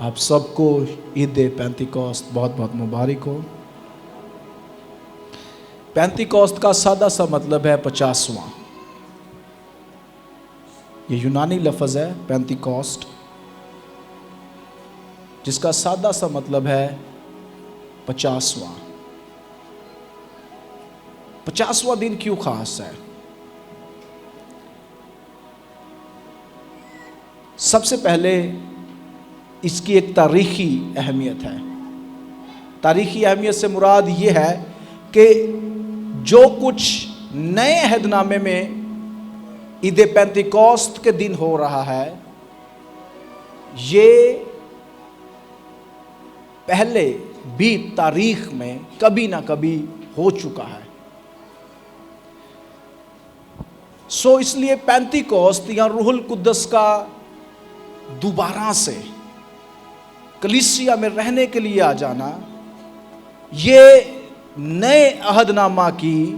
آپ سب کو عید پینتیکوست بہت بہت مبارک ہو۔ پینتیکوست کا سادہ سا مطلب ہے 50واں۔ یہ یونانی لفظ ہے پینتیکوست، جس کا سادہ سا مطلب ہے 50واں۔ 50واں دن کیوں خاص ہے؟ سب سے پہلے اس کی ایک تاریخی اہمیت ہے۔ تاریخی اہمیت سے مراد یہ ہے کہ جو کچھ نئے عہد نامے میں عید پینتیکوست کے دن ہو رہا ہے، یہ پہلے بھی تاریخ میں کبھی نہ کبھی ہو چکا ہے۔ اس لیے پینتیکوست یا روح القدس کا دوبارہ سے کلیسیا میں رہنے کے لیے آ جانا، یہ نئے عہد نامہ کی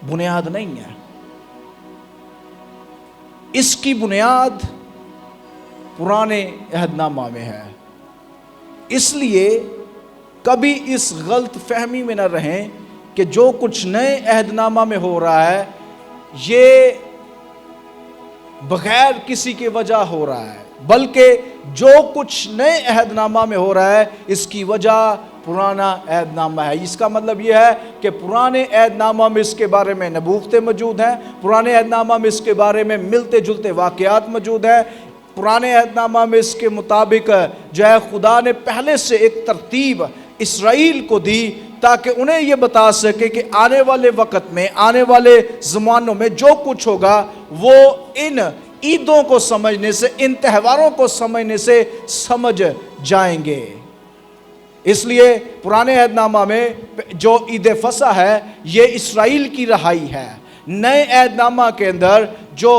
بنیاد نہیں ہے۔ اس کی بنیاد پرانے عہد نامہ میں ہے۔ اس لیے کبھی اس غلط فہمی میں نہ رہیں کہ جو کچھ نئے عہد نامہ میں ہو رہا ہے یہ بغیر کسی کی وجہ ہو رہا ہے، بلکہ جو کچھ نئے عہد نامہ میں ہو رہا ہے اس کی وجہ پرانا عہد نامہ ہے۔ اس کا مطلب یہ ہے کہ پرانے عہد نامہ میں اس کے بارے میں نبوتیں موجود ہیں، پرانے عہد نامہ میں اس کے بارے میں ملتے جلتے واقعات موجود ہیں، پرانے عہد نامہ میں اس کے مطابق جو ہے خدا نے پہلے سے ایک ترتیب اسرائیل کو دی تاکہ انہیں یہ بتا سکے کہ آنے والے وقت میں، آنے والے زمانوں میں جو کچھ ہوگا وہ ان عیدوں کو سمجھنے سے، ان تہواروں کو سمجھنے سے سمجھ جائیں گے۔ اس لیے پرانے عہد نامہ میں جو عید فصح ہے یہ اسرائیل کی رہائی ہے۔ نئے عہد نامہ کے اندر جو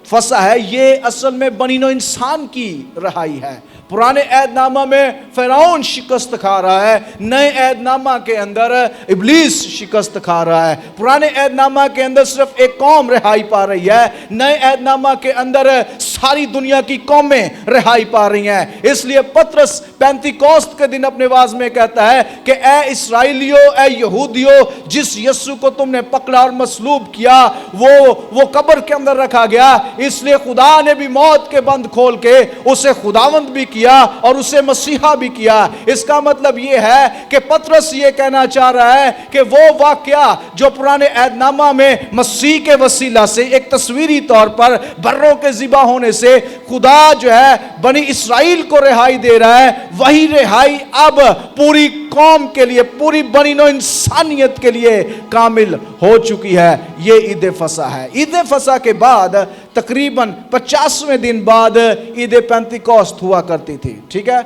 فصح ہے یہ اصل میں بنی نوع انسان کی رہائی ہے۔ پرانے عہد نامہ میں فرعون شکست کھا رہا ہے، نئے عہد نامہ کے اندر ابلیس شکست کھا رہا ہے۔ پرانے عہد نامہ کے اندر صرف ایک قوم رہائی پا رہی ہے، نئے عہد نامہ کے اندر ساری دنیا کی قومیں رہائی پا رہی ہیں۔ اس لیے پطرس پینتیکوست کے دن اپنے واعظ میں کہتا ہے کہ اے اسرائیلیو، اے یہودیو، جس یسوع کو تم نے پکڑا اور مصلوب کیا وہ قبر کے اندر رکھا گیا، اس لیے خدا نے بھی موت کے بند کھول کے اسے خداوند بھی کیا اور اسے مسیحا بھی کیا۔ اس کا مطلب یہ ہے کہ پطرس یہ کہنا چاہ رہا ہے کہ وہ واقعہ جو پرانے عہد نامہ میں مسیح کے وسیلہ سے ایک تصویری طور پر بروں کے ذبح ہونے سے خدا جو ہے بنی اسرائیل کو رہائی دے رہا ہے، وہی رہائی اب پوری قوم کے لیے، پوری بنی نوع انسانیت کے لیے کامل ہو چکی ہے۔ یہ عید فصح ہے۔ عید فصح کے بعد تقریباً 50ویں دن بعد عید پینتیکوست ہوا کرتی تھی، ٹھیک ہے؟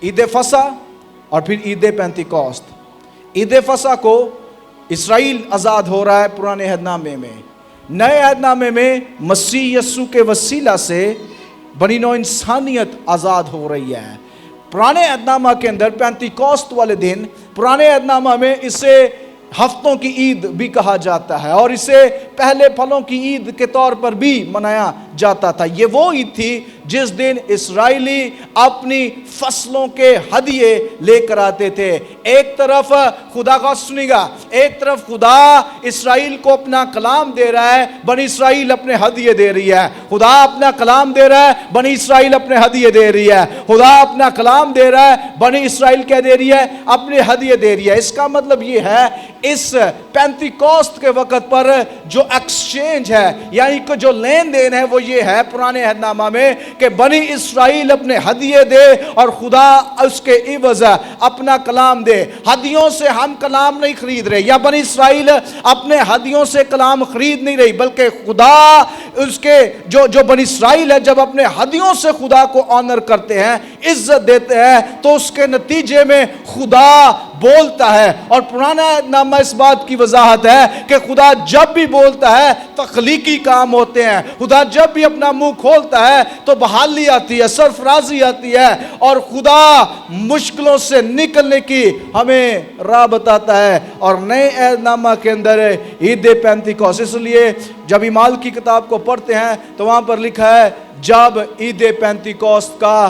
عید فصح اور پھر عید پینتیکوست۔ عید فصح کو اسرائیل آزاد ہو رہا ہے پرانے عہد نامے میں، نئے عہد نامے میں مسیح یسوع کے وسیلہ سے بنی نوع انسانیت آزاد ہو رہی ہے۔ پرانے عہد نامہ کے اندر پینتیکوست والے دن، پرانے عہد نامہ میں اسے ہفتوں کی عید بھی کہا جاتا ہے اور اسے پہلے پھلوں کی عید کے طور پر بھی منایا جاتا تھا۔ یہ وہ عید تھی جس دن اسرائیلی اپنی فصلوں کے ہدیے لے کر آتے تھے۔ ایک طرف خدا کا سنی گا، ایک طرف خدا اسرائیل کو اپنا کلام دے رہا ہے، بنی اسرائیل اپنے ہدیے دے رہی ہے۔ خدا اپنا کلام دے رہا ہے، بنی اسرائیل اپنے ہدیے دے رہی ہے۔ خدا اپنا کلام دے رہا ہے، بنی اسرائیل کیا دے رہی ہے؟ اپنے ہدیے دے رہی ہے۔ اس کا مطلب یہ ہے اس پینتیکوست کے وقت پر جو ایکسچینج ہے، یعنی کہ جو لین دین ہے، وہ یہ ہے پرانے عہد نامہ میں کہ بنی اسرائیل اپنے ہدیے دے اور خدا اس کے عوض اپنا کلام دے۔ ہدیوں سے ہم کلام نہیں خرید رہے، یا بنی اسرائیل اپنے ہدیوں سے کلام خرید نہیں رہی، بلکہ خدا اس کے جو بنی اسرائیل ہے جب اپنے ہدیوں سے خدا کو آنر کرتے ہیں، عزت دیتے ہیں، تو اس کے نتیجے میں خدا بولتا ہے۔ اور پرانا عہد نامہ اس بات کی وضاحت ہے کہ خدا جب بھی بولتا ہے تخلیقی کام ہوتے ہیں، خدا جب بھی اپنا منہ کھولتا ہے تو بحالی آتی ہے، سرفرازی آتی ہے، اور خدا مشکلوں سے نکلنے کی ہمیں راہ بتاتا ہے۔ اور نئے عہد نامہ کے اندر عید پینتیکوست، اس لیے جب اعمال کی کتاب کو پڑھتے ہیں تو وہاں پر لکھا ہے جب عید پینتیکوست کا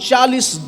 40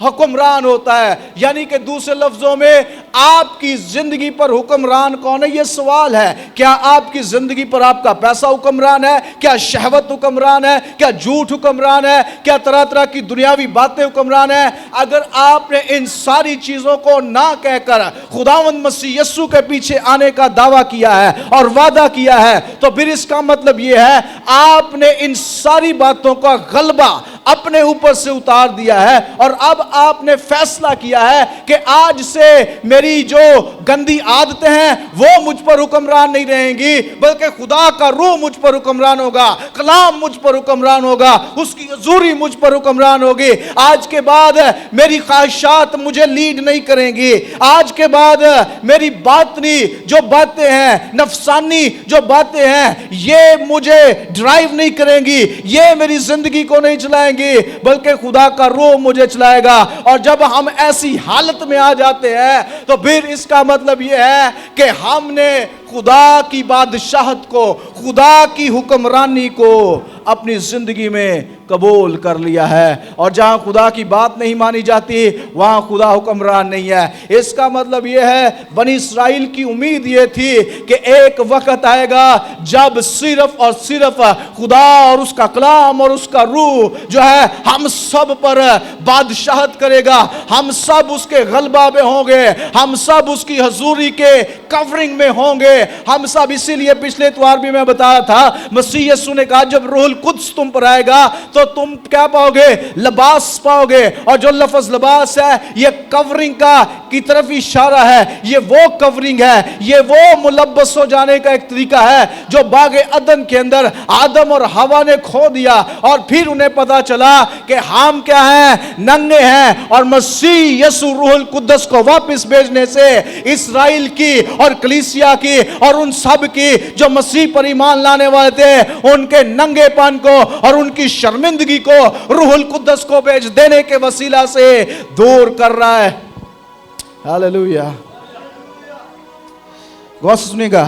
حکمران ہوتا ہے. یعنی کہ دوسرے لفظوں میں آپ کی زندگی پر حکمران کون ہے؟ یہ سوال ہے. کیا آپ کی زندگی پر آپ کا پیسہ حکمران ہے؟ کیا شہوت حکمران ہے؟ کیا جھوٹ حکمران ہے؟ کیا طرح طرح کی دنیاوی باتیں حکمران ہیں؟ اگر آپ نے ان ساری چیزوں کو نہ کہہ کر خداوند مسیح یسوع کے پیچھے آنے کا دعویٰ کیا ہے اور وعدہ کیا ہے، تو پھر اس کا مطلب یہ ہے آپ نے ان ساری باتوں کا غلبہ اپنے اوپر سے اتار دیا ہے، اور اب آپ نے فیصلہ کیا ہے کہ آج سے میری جو گندی عادتیں ہیں وہ مجھ پر حکمران نہیں رہیں گی، بلکہ خدا کا روح مجھ پر حکمران ہوگا، کلام مجھ پر حکمران ہوگا، اس کی حضوری مجھ پر حکمران ہوگی. آج کے بعد میری خواہشات مجھے لیڈ نہیں کریں گی. آج کے بعد میری باطنی جو باتیں ہیں، نفسانی جو باتیں ہیں، یہ مجھے ڈرائیو نہیں کریں گی، یہ میری زندگی کو نہیں چلائیں گی، بلکہ خدا کا روح مجھے چلائے گا. اور جب ہم ایسی حالت میں آ جاتے ہیں تو پھر اس کا مطلب یہ ہے کہ ہم نے خدا کی بادشاہت کو، خدا کی حکمرانی کو اپنی زندگی میں قبول کر لیا ہے. اور جہاں خدا کی بات نہیں مانی جاتی وہاں خدا حکمران نہیں ہے. اس کا مطلب یہ ہے بنی اسرائیل کی امید یہ تھی کہ ایک وقت آئے گا جب صرف اور صرف خدا اور اس کا کلام اور اس کا روح جو ہے ہم سب پر بادشاہت کرے گا، ہم سب اس کے غلبہ میں ہوں گے، ہم سب اس کی حضوری کے کورنگ میں ہوں گے، ہم سب. اسی لیے پچھلے اتوار بھی میں بتایا تھا، مسیح یسوع نے کہا جب روح القدس تم پر آئے گا تو تم کیا پاؤ گے؟ لباس پاؤ گے. اور جو لفظ لباس ہے یہ کورنگ کا کی طرف اشارہ ہے. یہ وہ کورنگ ہے، یہ وہ ملبس ہو جانے کا ایک طریقہ ہے جو باغ عدن کے اندر آدم اور حوا نے کھو دیا، اور پھر انہیں پتا چلا کہ ہم کیا ہیں؟ ننگے ہیں. اور مسیح یسوع روح القدس کو واپس بھیجنے سے اسرائیل کی اور کلیسیا کی اور ان سب کی جو مسیح پر ایمان لانے والے تھے ان کے ننگے پن کو اور ان کی شرمندگی کو روح القدس کو بھیج دینے کے وسیلہ سے دور کر رہا ہے. ہاللویا. غور سے سنیے گا،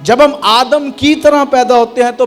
جب ہم آدم کی طرح پیدا ہوتے ہیں تو